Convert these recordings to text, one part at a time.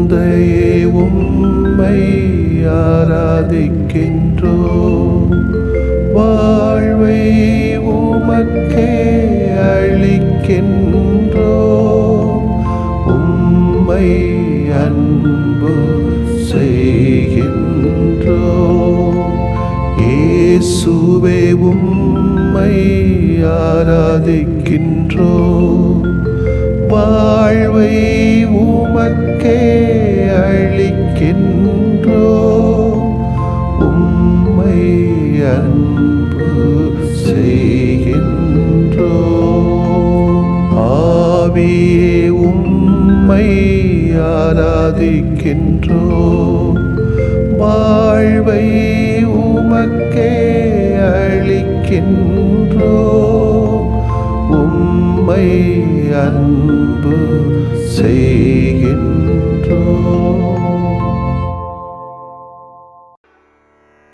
தந்தையே உம்மை ஆராதிக்கின்றோம். வாழ்வை உமக்கே அளிக்கின்றோம். உம்மை அன்பு செய்கின்றோம். இயேசுவே உம்மை ஆராதிக்கின்றோம். வாழ்வை உமக்கே அளிக்கின்றோம். உம்மை அன்பு செய்கின்றோம். ஆவியே உம்மை ஆராதிக்கின்றோம். வாழ்வை உமக்கே அளிக்கின்றோம். உம்மை அன்பு செய்கின்றோம்.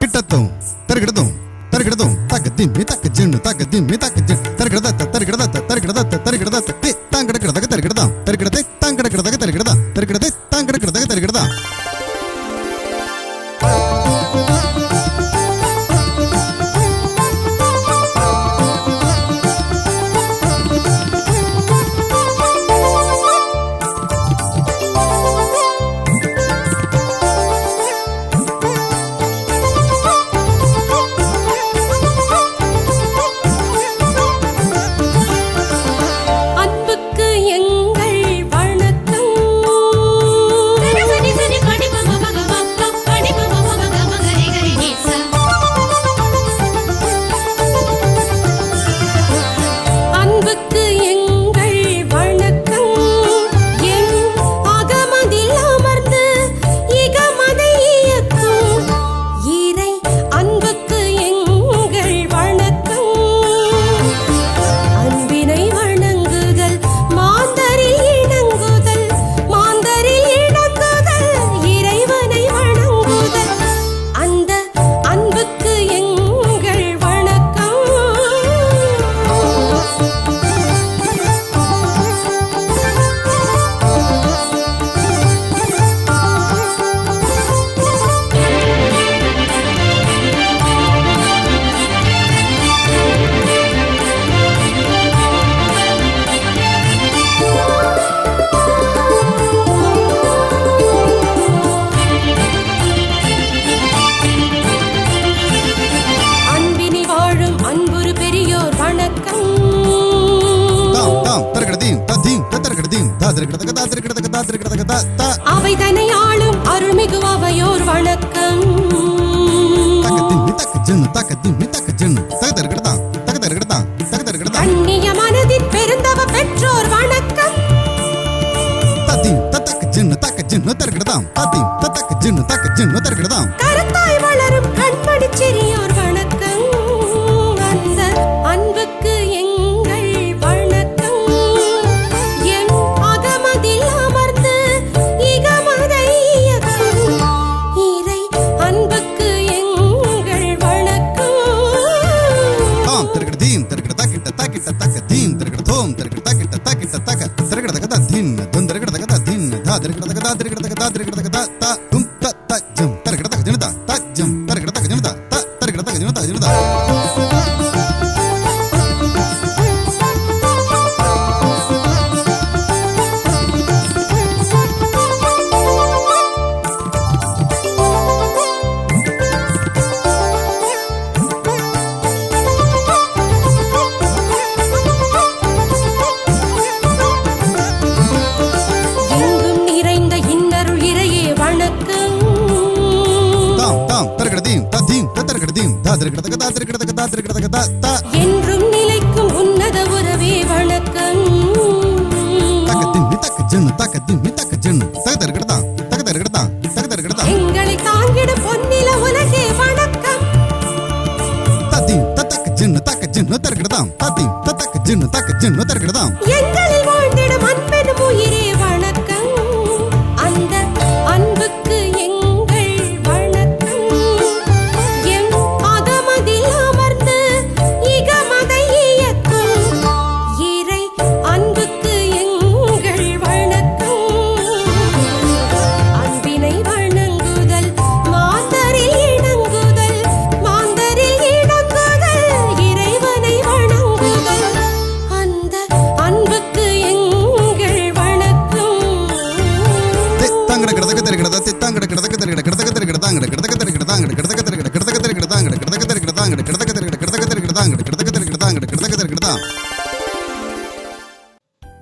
கிட்டத்தும் தருகிடதும் தருகிடதும் தக்கத்தின் தக்க ஜின்னு தக்கத்தின் தக்க ஜின் தருகிடத தருகிடத தருகிடத தருகிடத தாங்கடக்கிறதக தருகிடதா தருகிடதை தாங்கடக்கிறதக தருகிடதா தருகிடதை தாங்கடக்கிறதக தருகிடதா. அவை தனையாளும் அருள்மிகு அவையோர் வணக்கம். அந்நிய மனதின் பெருந்தவ பெற்றோர் வணக்கம். கருத்தாய் வளரும் கண்மணி சிறியோர் வணக்கம். அந்த அன்புக்கு எங்கள் வணக்கம். என் அகமதில் அமர்ந்து இகமதை இறை அன்புக்கு எங்கள் வணக்கம். என்றும் நிலைக்கும் உன்னத உறவே வணக்கம். எங்களை தாங்கிடும் பொன்னில உலகே வணக்கம். எங்களில் வாழ்ந்திடும் அன்பெனும் உயிரே வணக்கம். அந்த அன்புக்கு எங்கள் வணக்கம். எம் அகமதில் அமர்ந்து இகமதை இயக்கும் இறை அன்புக்கு எங்கள் வணக்கம். தாங்கட கிடதக தெரிகிடத தித்தாங்கட கிடதக தெரிகிட கிடதக தெரிகிடதாங்கட கிடதக தெரிகிடதாங்கட கிடதக தெரிகிட கிடதக தெரிகிடதாங்கட கிடதக தெரிகிடதாங்கட கிடதக தெரிகிட கிடதக தெரிகிடதாங்கட கிடதக தெரிகிடதாங்கட கிடதக தெரிகிடதா.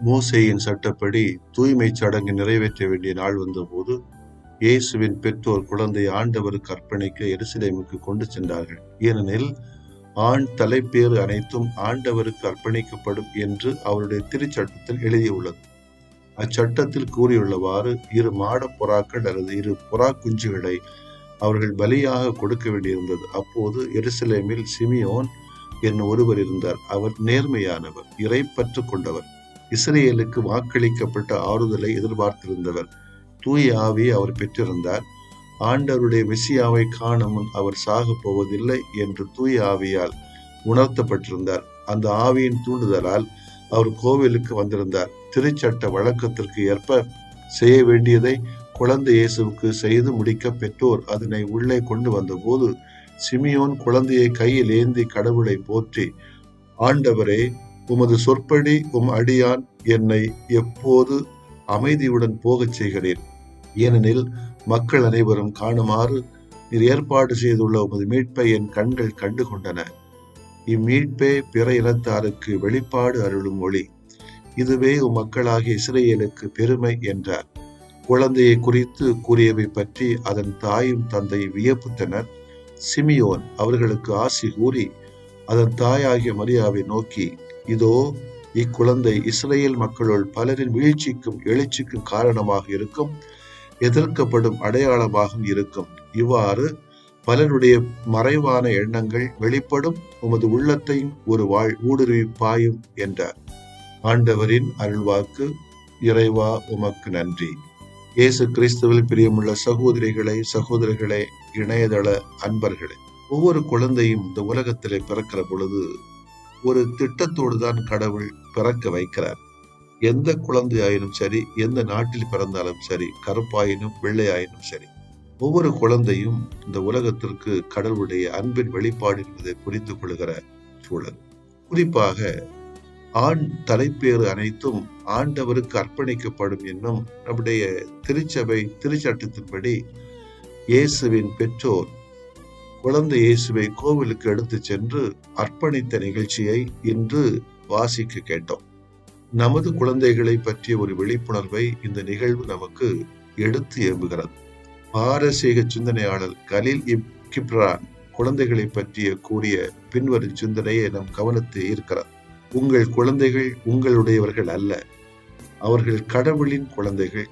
மோசேயின் சட்டப்படி தூய்மை சடங்கு நிறைவேற்ற வேண்டிய நாள் வந்தபோது இயேசுவின் பெற்றோர் குழந்தையை ஆண்டவருக்கு அர்ப்பணிக்க எருசலேமுக்கு கொண்டு சென்றார்கள். ஏனெனில் ஆண் தலைப்பேறு அனைத்தும் ஆண்டவருக்கு அர்ப்பணிக்கப்படும் என்று அவருடைய திருச்சட்டத்தில் எழுதியுள்ளது. அச்சட்டத்தில் கூறியுள்ளவாறு 2 மாடப் புறாக்கள் அல்லது 2 புறா குஞ்சுகளை அவர்கள் பலியாக கொடுக்க வேண்டியிருந்தது. அப்போது எருசலேமில் சிமியோன் என்னும் ஒருவர் இருந்தார். அவர் நேர்மையானவர், இறைப்பற்று கொண்டவர், இஸ்ரேலுக்கு வாக்களிக்கப்பட்ட ஆறுதலை எதிர்பார்த்திருந்தவர். தூய ஆவியை அவர் பெற்றிருந்தார். ஆண்டவருடைய மெசியாவை காணும் முன் அவர் சாக போவதில்லை என்று தூய ஆவியால் உணர்த்தப்பட்டிருந்தார். அந்த ஆவியின் தூண்டுதலால் அவர் கோவிலுக்கு வந்திருந்தார். திருச்சட்ட வழக்கத்திற்கு ஏற்ப செய்ய வேண்டியதை குழந்தை இயேசுவுக்கு செய்து முடிக்க பெற்றோர் அதனை உள்ளே கொண்டு வந்தபோது சிமியோன் குழந்தையை கையில் ஏந்தி கடவுளை போற்றி, ஆண்டவரே, உமது சொற்படி அடியான் என்னை எப்போது அமைதியுடன் போகச் செய்கிறேன். ஏனெனில் மக்கள் அனைவரும் காணுமாறு நீர் ஏற்பாடு செய்துள்ள உமது மீட்பை என் கண்கள் கண்டு கொண்டன. இம்மீட்பே பிற இனத்தாருக்கு வெளிப்பாடு அருளும் ஒளி. இதுவே மக்களாகிய இஸ்ரேலுக்கு பெருமை என்றார். குழந்தையை குறித்து கூறியவை பற்றி அதன் தாயும் தந்தையும் வியப்புத்தனர். சிமியோன் அவர்களுக்கு ஆசி கூறி அதன் தாயாகிய மரியாவை நோக்கி, இதோ இக்குழந்தை இஸ்ரேல் மக்களுள் பலரின் வீழ்ச்சிக்கும் எழுச்சிக்கும் காரணமாக இருக்கும், எதிர்க்கப்படும் அடையாளமாகவும் இருக்கும். இவ்வாறு பலருடைய மறைவான எண்ணங்கள் வெளிப்படும், உமது உள்ளத்தையும் ஒரு ஊடுருவி பாயும் என்றார். ஆண்டவரின் அருள்வாக்கு. இறைவா உமக்கு நன்றி. இயேசு கிறிஸ்துவில் பிரியமுள்ள சகோதரிகளே, சகோதரர்களே, இணையதள அன்பர்களே, ஒவ்வொரு குழந்தையும் இந்த உலகத்திலே பிறக்கிற பொழுது ஒரு திட்டத்தோடு தான் கடவுள் பிறக்க வைக்கிறார். எந்த குழந்தையாயினும் சரி, எந்த நாட்டில் பிறந்தாலும் சரி, கருப்பாயினும் வெள்ளையாயினும் சரி, ஒவ்வொரு குழந்தையும் இந்த உலகத்திற்கு கடவுளுடைய அன்பின் வெளிப்பாடு என்பதை புரிந்து கொள்கிற சூழல். குறிப்பாக ஆண் தலைப்பேறு அனைத்தும் ஆண்டவருக்கு அர்ப்பணிக்கப்படும் என்னும் நம்முடைய திருச்சபை திருச்சட்டத்தின்படி இயேசுவின் பெற்றோர் குழந்தை இயேசுவை கோவிலுக்கு எடுத்து சென்று அர்ப்பணித்த நிகழ்ச்சியை இன்று வாசிக்க கேட்டோம். நமது குழந்தைகளை பற்றிய ஒரு விழிப்புணர்வை இந்த நிகழ்வு நமக்கு எடுத்து ஏம்புகிறது. பாரசீக சிந்தனையாளர் கலீல் கிப்ரான் குழந்தைகளை பற்றிய கூறிய பின்வரும் சிந்தனையை நம் கவனத்தை ஈர்க்கிறார். உங்கள் குழந்தைகள் உங்களுடையவர்கள் அல்ல, அவர்கள் கடவுளின் குழந்தைகள்.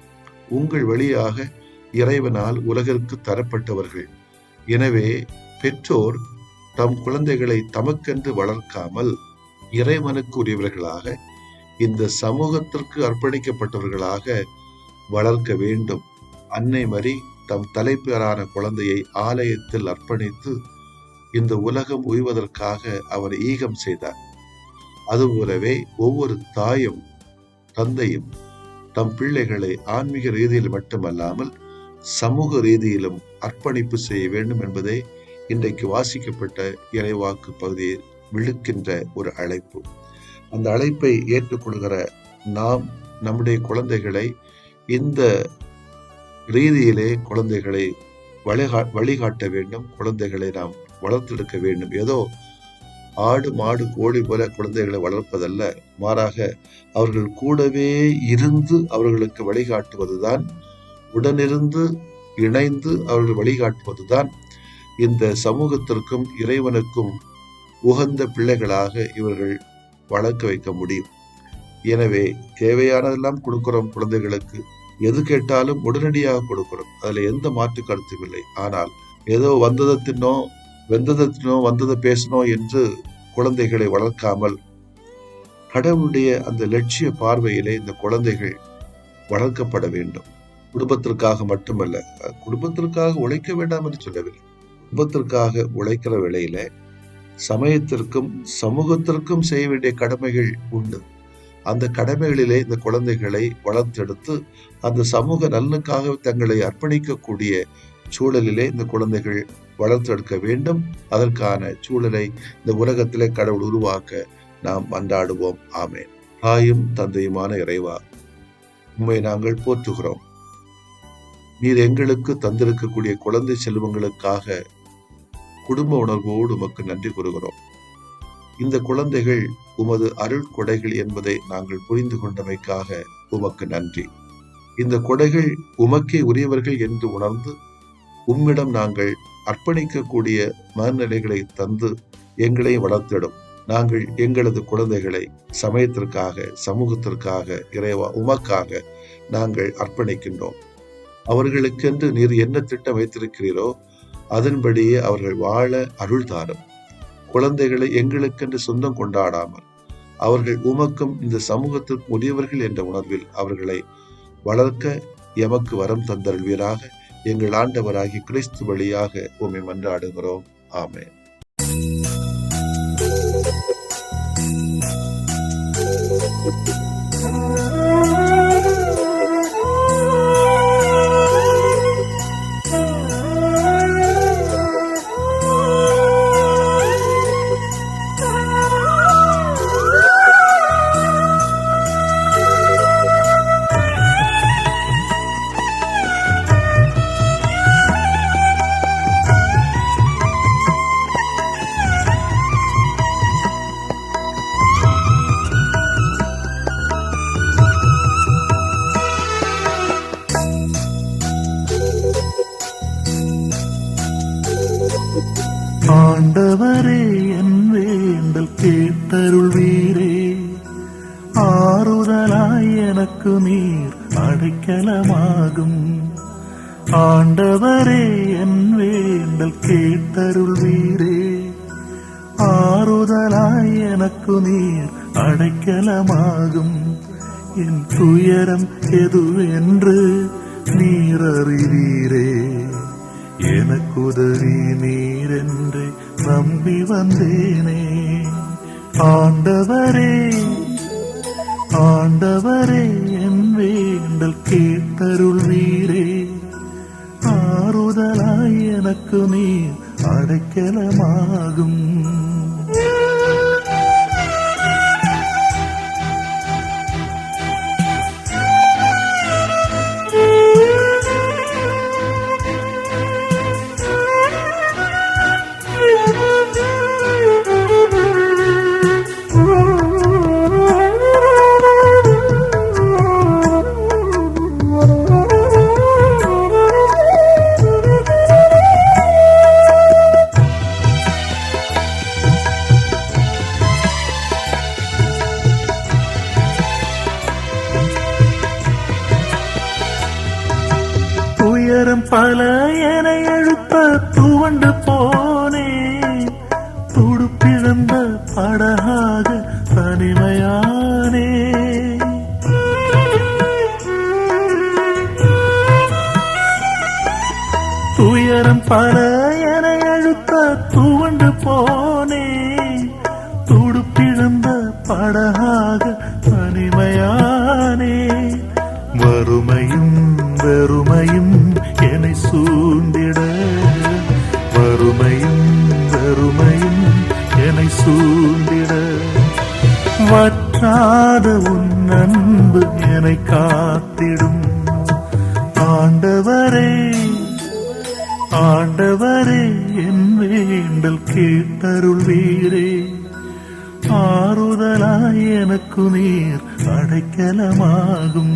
உங்கள் வழியாக இறைவனால் உலகிற்கு தரப்பட்டவர்கள். எனவே பெற்றோர் தம் குழந்தைகளை தமக்கென்று வளர்க்காமல் இறைவனுக்கு உரியவர்களாக, இந்த சமூகத்திற்கு அர்ப்பணிக்கப்பட்டவர்களாக வளர்க்க வேண்டும். அன்னை மரி தம் தலைப்பேறான குழந்தையை ஆலயத்தில் அர்ப்பணித்து இந்த உலகம் உய்வதற்காக அவர் ஈகம் செய்தார். அதுபோலவே ஒவ்வொரு தாயும் தந்தையும் தம் பிள்ளைகளை ஆன்மீக ரீதியில் மட்டுமல்லாமல் சமூக ரீதியிலும் அர்ப்பணிப்பு செய்ய வேண்டும் என்பதை இன்றைக்கு வாசிக்கப்பட்ட இறைவாக்கு பகுதியை விழுக்கின்ற ஒரு அழைப்பு. அந்த அழைப்பை ஏற்றுக்கொள்கிற நாம் நம்முடைய குழந்தைகளை இந்த ரீதியிலே குழந்தைகளை வழிகாட்ட வேண்டும். குழந்தைகளை நாம் வளர்த்தெடுக்க வேண்டும். ஏதோ ஆடு மாடு கோழி போல குழந்தைகளை வளர்ப்பதல்ல, மாறாக அவர்கள் கூடவே இருந்து அவர்களுக்கு வழிகாட்டுவதுதான், உடனிருந்து இணைந்து அவர்கள் வழிகாட்டுவதுதான் இந்த சமூகத்திற்கும் இறைவனுக்கும் உகந்த பிள்ளைகளாக இவர்கள் வளர்க்க வைக்க முடியும். எனவே தேவையானதெல்லாம் கொடுக்கிறோம் குழந்தைகளுக்கு. எது கேட்டாலும் உடனடியாக கொடுக்கிறோம். அதுல எந்த மாற்று கருத்தும் இல்லை. ஆனால் ஏதோ வந்ததை தின்னோம், வெந்ததை தின்னோம், வந்ததை பேசணும் என்று குழந்தைகளை வளர்க்காமல் கடவுளுடைய அந்த லட்சிய பார்வையிலே இந்த குழந்தைகள் வளர்க்கப்பட வேண்டும். குடும்பத்திற்காக மட்டுமல்ல, குடும்பத்திற்காக உழைக்க வேண்டாம் என்று சொல்லவில்லை. குடும்பத்திற்காக உழைக்கிற வேளையில சமயத்திற்கும் சமூகத்திற்கும் செய்ய வேண்டிய கடமைகள் உண்டு. அந்த கடமைகளிலே இந்த குழந்தைகளை வளர்த்தெடுத்து அந்த சமூக நலனுக்காக தங்களை அர்ப்பணிக்கக்கூடிய சூழலிலே இந்த குழந்தைகள் வளர்த்தெடுக்க வேண்டும். அதற்கான சூழலை இந்த உலகத்திலே கடவுள் உருவாக்க நாம் மன்றாடுவோம். ஆமென். தாயும் தந்தையுமான இறைவா, உம்மை நாங்கள் போற்றுகிறோம். நீர் எங்களுக்கு தந்திருக்கக்கூடிய குழந்தை செல்வங்களுக்காக குடும்ப உணர்வோடு உமக்கு நன்றி கூறுகிறோம். இந்த குழந்தைகள் உமது அருள் கொடைகள் என்பதை நாங்கள் புரிந்து கொண்டமைக்காக உமக்கு நன்றி. இந்த கொடைகள் உமக்கே உரியவர்கள் என்று உணர்ந்து உம்மிடம் நாங்கள் அர்ப்பணிக்கக்கூடிய மனநிலைகளை தந்து எங்களை வளர்த்திடும். நாங்கள் எங்களது குழந்தைகளை சமயத்திற்காக, சமூகத்திற்காக, இறைவா உமக்காக நாங்கள் அர்ப்பணிக்கின்றோம். அவர்களுக்கென்று நீர் என்ன திட்டம் வைத்திருக்கிறீரோ அதன்படியே அவர்கள் வாழ அருள் தாரும். குழந்தைகளை எங்களுக்கென்று சொந்தம் கொண்டாடாமல் அவர்கள் உமக்கும் இந்த சமூகத்திற்கு உரியவர்கள் என்ற உணர்வில் அவர்களை வளர்க்க எமக்கு வரம் தந்தருள்வீராக. எங்கள் ஆண்டவராகி கிறிஸ்து வழியாக உம்மை மன்றாடுகிறோம். ஆமென். ஆண்டவரே, என் வேண்டல் கேட்டருள்வீரே. ஆறுதலாய் எனக்கு நீர் அடைக்கலமாகும். ஆண்டவரே, என் வேண்டல் கேட்டருள்வீரே. ஆறுதலாய் எனக்கு நீர் அடைக்கலமாகும். என் துயரம் எதுவென்று நீர் அறிவீரே. எனக்குதவி நீரென்று நம்பி வந்தேனே. ஆண்டவரே, ஆண்டவரே, என் வேண்டல் கேட்டருள்வீரே. ஆறுதலாய் எனக்கு நீர் அடைக்கலமாகும். துயரம் பல என எழுப்ப துவண்டு போனே. துடுப்பிழந்த படகாக தனிமையானே. துயரம் பல என எழுப்ப துவண்டு போனே. துடுப்பிழந்த படகாக தனிமையானே. வறுமையும் வெறுமையும் என்னை சூழ்ந்திட. வறுமையும் வெறுமையும் என்னை சூழ்ந்திட. வற்றாத உன் அன்பு என்னை காத்திடும். ஆண்டவரே, ஆண்டவரே, என் வேண்டல் கேட்டருள்வீரே. ஆறுதலாய் எனக்கு நீர் அடைக்கலமாகும்.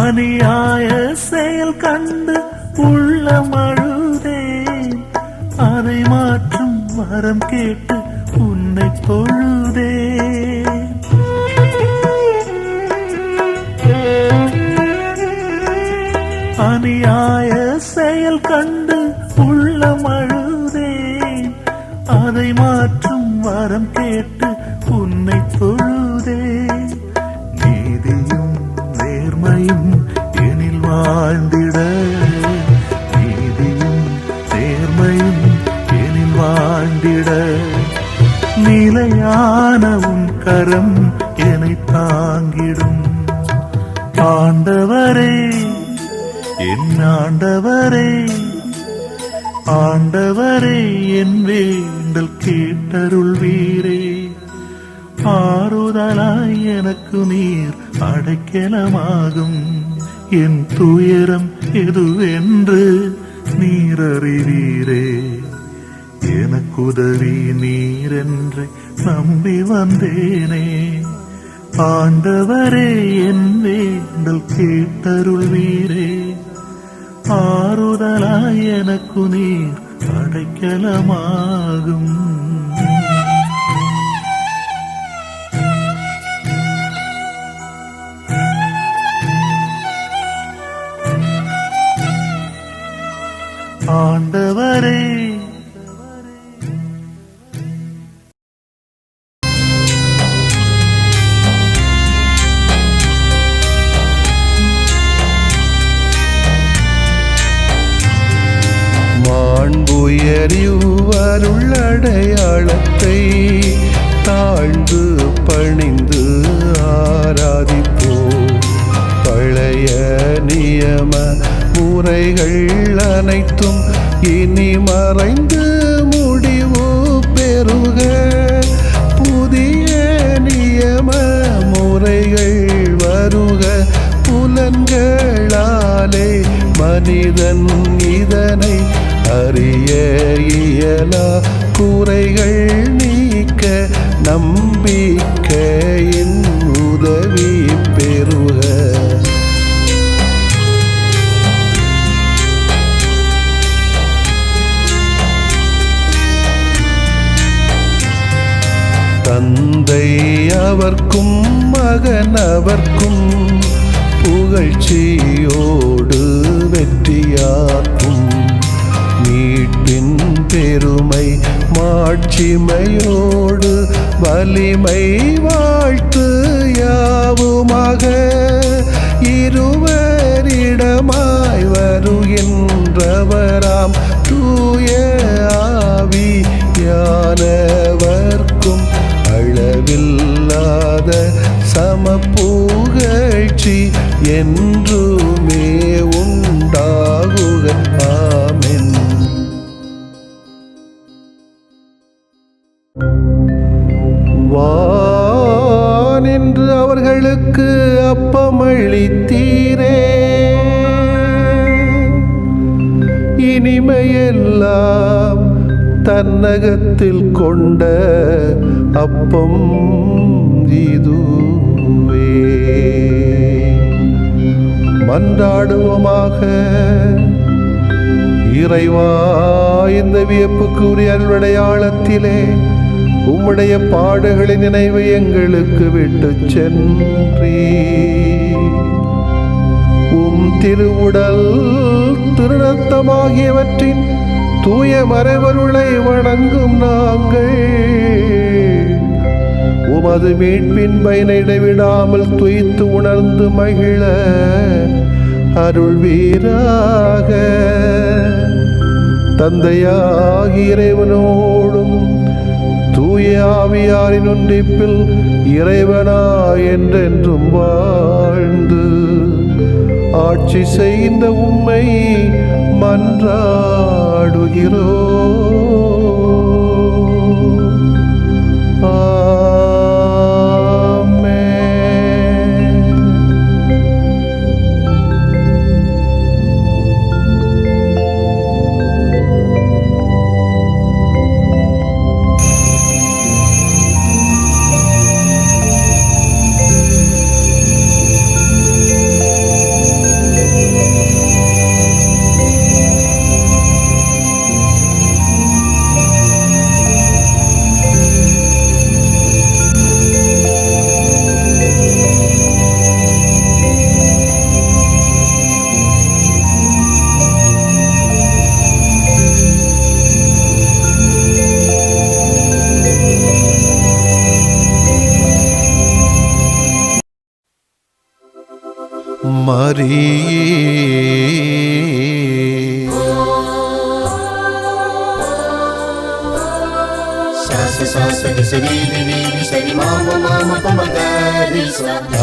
அநியாய செயல் கண்டு உள்ளம் அழுதேன். அதை மாற்றும் வரம் கேட்டு உன்னை தொழுதேன். வந்திடும். ஆண்டவரே, என் ஆண்டவரே, ஆண்டவரே, என் வேண்டல் கேட்டருள்வீரே. ஆறுதலாய் எனக்கு நீர் அடைக்கலமாகும். என் துயரம் எதுவென்று நீர் அறிவீரே. எனக்குதவி நீரென்று நம்பி வந்தேனே. ஆண்டவரே, என் வேண்டல் கேட்டருள்வீரே. ஆறுதலாய் எனக்கு நீர் அடைக்கலமாகும். ஆண்டவரே, மாண்புயரிவருள்ளடையாளத்தை தாழ்ந்து பணிந்து ஆராதிப்போம். பழைய நியம முறைகள் அனைத்தும் இனி மறைந்து முடிவு பெறுக. புதிய நியம முறைகள் வருக. புலன்களாலே மனிதன் இதனை அறிய இயலா. குறைகள் நீக்க நம்பிக்கையின் உதவி பெறுக. தந்தை அவர்க்கும் மகன் அவர்க்கும் புகழ்ச்சியோடு வெற்றியாக்கும். மீட்பின் பெருமை மாட்சிமையோடு வலிமை வாழ்த்து யாவுமாக. இருவரிடமாய் வருகின்றவராம் தூய ஆவியானவர்க்கும் அளவில்லாத சமப்புகழ்ச்சி என்றுமே உண்டாகுக. ஆமென். வானின்று அவர்களுக்கு அப்பமளித்தீரே. இனிமையெல்லாம் தன்னகத்தில் கொண்ட அப்பம் இதுவே. மன்றாடுவோமாக. இறைவா, இந்த வியப்புக்குரிய அருளடையாளத்திலே உம்முடைய பாடுகளின் நினைவை எங்களுக்கு விட்டு சென்றீ. உம் திருவுடல் திருநத்தமாகியவற்றின் தூய மறைபொருளை வணங்கும் நாங்கள் உமது மீட்பின் பயனை இடைவிடாமல் துய்த்து உணர்ந்து மகிழ அருள்வீராக. தந்தையாகி இறைவனோடும் தூய ஆவியாரின் ஒன்றிப்பில் இறைவனா என்றென்றும் வாழ்ந்து ஆட்சி செய்கின்ற உம்மை மன்றாடுகிறோம்.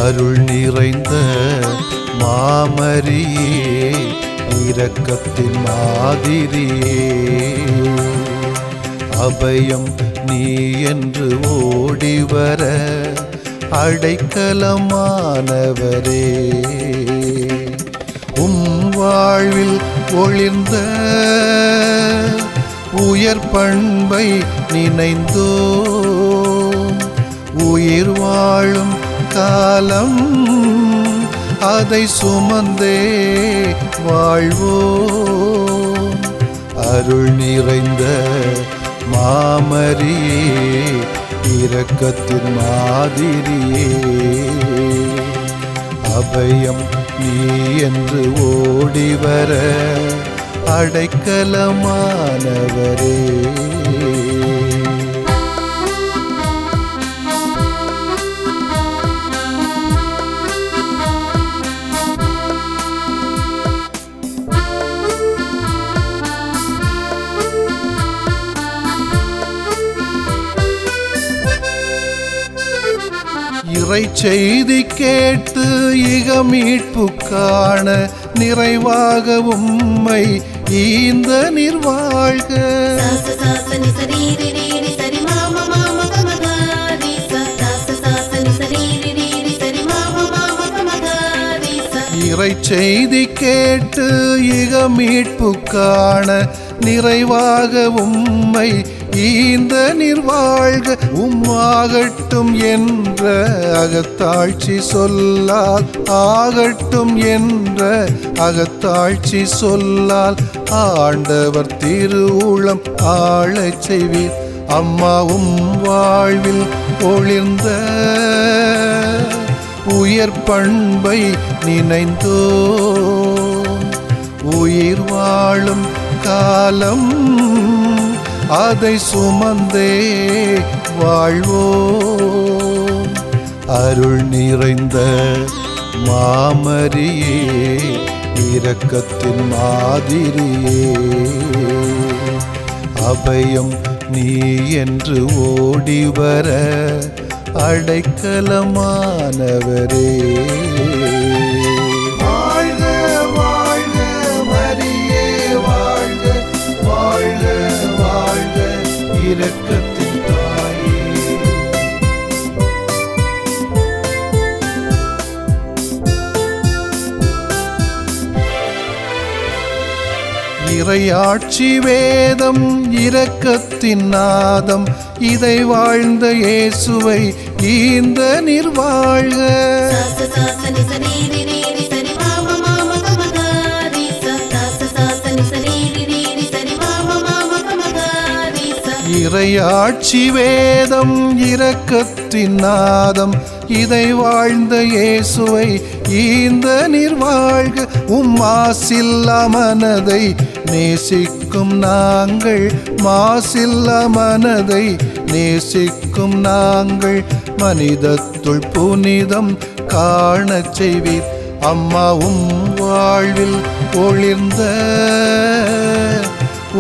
அருள் நிறைந்த மாமரியே, இரக்கத்தின் மாதிரியே, அபயம் நீ என்று ஓடிவர அடைக்கலமானவரே, வாழ்வில் ஒளிர்ந்த உயர் பண்பை நினைந்தோ, உயிர் வாழும் காலம் அதை சுமந்தே வாழ்வோம். அருள் நிறைந்த மாமரியே, இரக்கத்தின் மாதிரியே, அபயம் நீ என்று ஓடிவர அடைக்கலமானவரே. இறை செய்தி கேட்டு இக மீட்பு காண நிறைவாக உம்மை ஈந்த நிர்வாழ்க. இறை செய்தி கேட்டு இக மீட்பு காண நிறைவாக உம்மை ஈந்த நிர்வாழ்க. உம்மாகட்டும் என்ற அகத்தாட்சி சொல்லால், ஆகட்டும் என்ற அகத்தாட்சி சொல்லால் ஆண்டவர் திருவுளம் ஆளச் செய்வீர். அம்மாவும் வாழ்வில் ஒளிர்ந்த உயர் பண்பை நினைந்தோ, உயிர் வாழும் காலம் அதை சுமந்தே வாழ்வோம். அருள் நிறைந்த மாமரியே, இரக்கத்தின் மாதிரியே, அபயம் நீ என்று ஓடிவர அடைக்கலமானவரே. வாழ்க வாழ்க மரியே, வாழ்க வாழ்க வாழ்க இரக்கத்தின் தாயே. இறையாட்சி வேதம் இரக்கத்தின் நாதம், இதை வாழ்ந்த இயேசுவை ஈந்த நிர்வாழ்க. இறையாட்சி வேதம் இரக்கத்தின் நாதம், இதை வாழ்ந்த இயேசுவை ஈந்த நிர்வாழ்க. மாசில்லா மனதை நேசிக்கும் நாங்கள், மாசில்லா மனதை நேசிக்கும் நாங்கள், மனிதத்துள் புனிதம் காணச் செய்வீர். அம்மாவும் வாழ்வில் ஒளிர்ந்த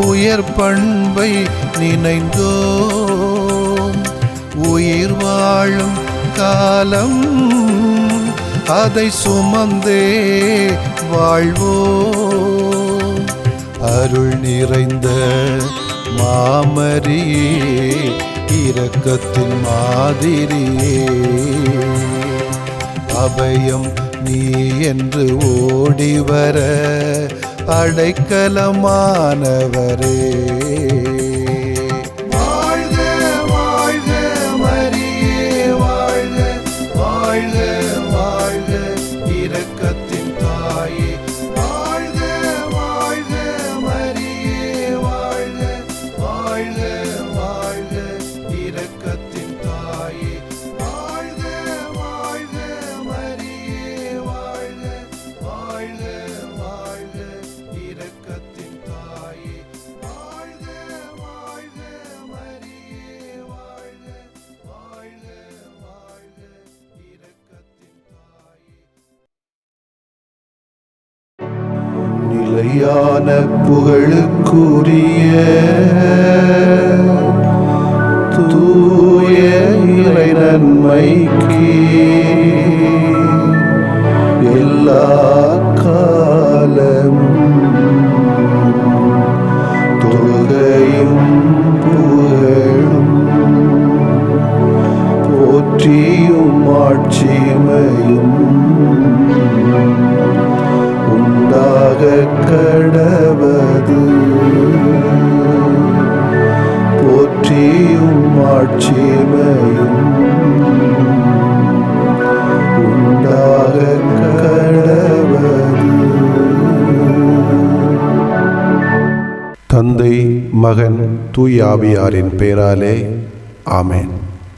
உயர் பண்பை நினைந்தோ, உயிர் வாழும் காலம் அதை சுமந்தே வாழ்வோம். அருள் நிறைந்த மாமரியே, இரக்கத்தின் மாதிரியே, அபயம் நீ என்று ஓடிவர அடைக்கலமானவரே. வாழ்க வாழ்க மரியே, வாழ்க வாழ்க வாழ்க இரக்கத்தின் தாயே. வாழ்க வாழ்க மரியே, வாழ்க வாழ்க வாழ்க இரக்கத்தின் தாயே. வாழ்க வாழ்க மரியே, வாழ்க வாழ்க வாழ்க இரக்கத்தின் தாயே. வாழ்க வாழ்க மரியே, வாழ்க வாழ்க வாழ்க இரக்கத்தின் தாயே. நிலையான புகழுக்குரிய தூய இறை நன்மைக்கு எல்லா காலமும் தொழுகையும் புகழும் போற்றியும் ஆட்சிமையும் உண்டாக கடவது. போற்றியும் ஆட்சிமையும் உண்டாக கடவது. தந்தை, மகன், தூய ஆவியாரின் பெயராலே ஆமென்.